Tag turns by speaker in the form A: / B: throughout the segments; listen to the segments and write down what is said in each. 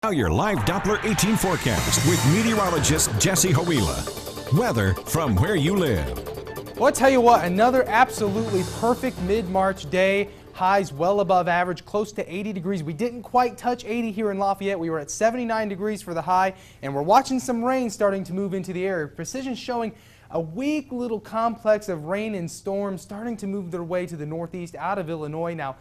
A: Now your live Doppler 18 forecast with meteorologist Jesse Hawila. Weather from where you live.
B: Well, I'll tell you what, another absolutely perfect mid-March day. Highs well above average, close to 80 degrees. We didn't quite touch 80 here in Lafayette. We were at 79 degrees for the high, and we're watching some rain starting to move into the area. Precision showing a weak little complex of rain and storms starting to move their way to the northeast out of Illinois. Now,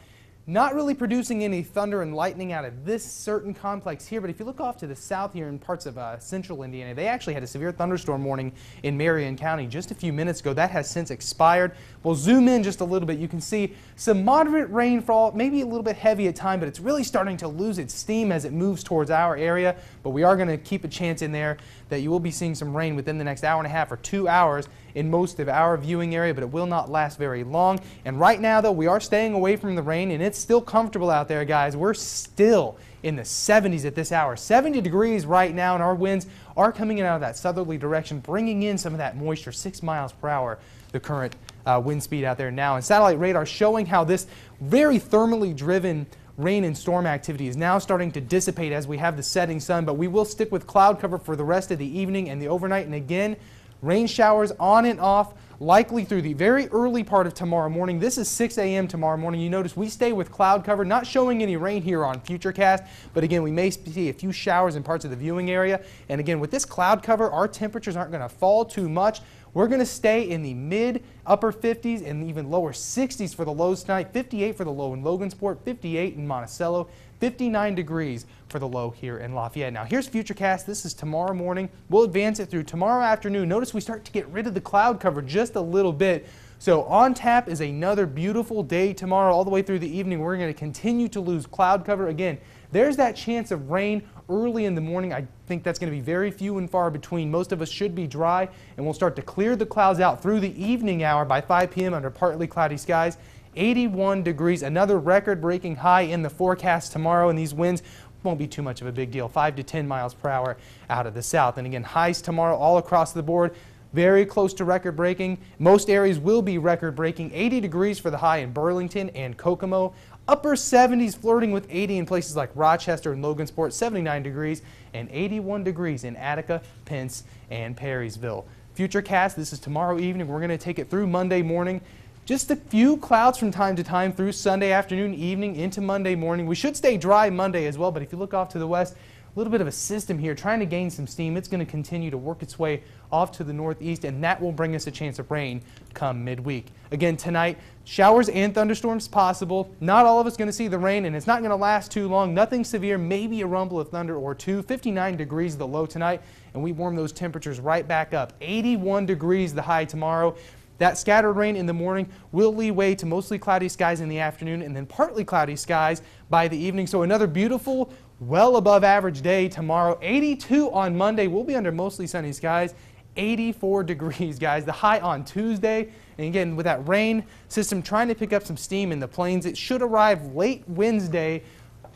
B: not really producing any thunder and lightning out of this certain complex here, but if you look off to the south here in parts of central Indiana, they actually had a severe thunderstorm warning in Marion County just a few minutes ago. That has since expired. We'll zoom in just a little bit. You can see some moderate rainfall, maybe a little bit heavy at time, but it's really starting to lose its steam as it moves towards our area. But we are going to keep a chance in there that you will be seeing some rain within the next hour and a half or 2 hours in most of our viewing area, but it will not last very long. And right now, though, we are staying away from the rain, and it's still comfortable out there, guys. We're still in the 70s at this hour. 70 degrees right now, and our winds are coming in out of that southerly direction, bringing in some of that moisture, 6 miles per hour, the current wind speed out there now. And satellite radar showing how this very thermally driven rain and storm activity is now starting to dissipate as we have the setting sun, but we will stick with cloud cover for the rest of the evening and the overnight. And again, rain showers on and off, likely through the very early part of tomorrow morning. This is 6 a.m. tomorrow morning. You notice we stay with cloud cover, not showing any rain here on Futurecast, but again, we may see a few showers in parts of the viewing area. And again, with this cloud cover, our temperatures aren't going to fall too much. We're going to stay in the mid-upper 50s and even lower 60s for the lows tonight. 58 for the low in Logansport, 58 in Monticello, 59 degrees for the low here in Lafayette. Now here's Futurecast. This is tomorrow morning. We'll advance it through tomorrow afternoon. Notice we start to get rid of the cloud cover just a little bit. So on tap is another beautiful day tomorrow all the way through the evening. We're going to continue to lose cloud cover. Again, there's that chance of rain early in the morning. I think that's going to be very few and far between. Most of us should be dry, and we'll start to clear the clouds out through the evening hour by 5 p.m. under partly cloudy skies. 81 degrees, another record-breaking high in the forecast tomorrow, and these winds won't be too much of a big deal, 5 to 10 miles per hour out of the south. And again, highs tomorrow all across the board, very close to record-breaking. Most areas will be record-breaking. 80 degrees for the high in Burlington and Kokomo. Upper 70s flirting with 80 in places like Rochester and Logansport, 79 degrees, and 81 degrees in Attica, Pence, and Perrysville. Futurecast, this is tomorrow evening. We're going to take it through Monday morning. Just a few clouds from time to time through Sunday afternoon, evening, into Monday morning. We should stay dry Monday as well, but if you look off to the west, a little bit of a system here trying to gain some steam. It's going to continue to work its way off to the northeast, and that will bring us a chance of rain come midweek. Again, tonight, showers and thunderstorms possible. Not all of us going to see the rain, and it's not going to last too long. Nothing severe, maybe a rumble of thunder or two. 59 degrees the low tonight, and we warm those temperatures right back up. 81 degrees the high tomorrow. That scattered rain in the morning will lead way to mostly cloudy skies in the afternoon and then partly cloudy skies by the evening. So another beautiful, well above average day tomorrow. 82 on Monday. We'll be under mostly sunny skies. 84 degrees, guys. The high on Tuesday. And again, with that rain system trying to pick up some steam in the plains, it should arrive late Wednesday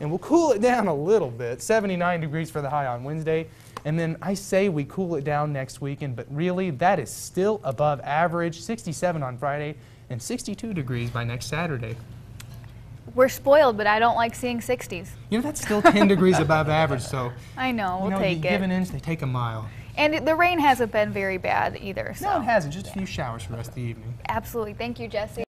B: and we'll cool it down a little bit. 79 degrees for the high on Wednesday. And then I say we cool it down next weekend, but really that is still above average. 67 on Friday and 62 degrees by next Saturday.
C: We're spoiled, but I don't like seeing 60s.
B: You know, that's still 10 degrees above average, so.
C: I know, we'll take it.
B: You give an inch, they take a mile.
C: And the rain hasn't been very bad either. So.
B: No, it hasn't. Just a few showers for the rest of the evening.
C: Absolutely. Thank you, Jesse.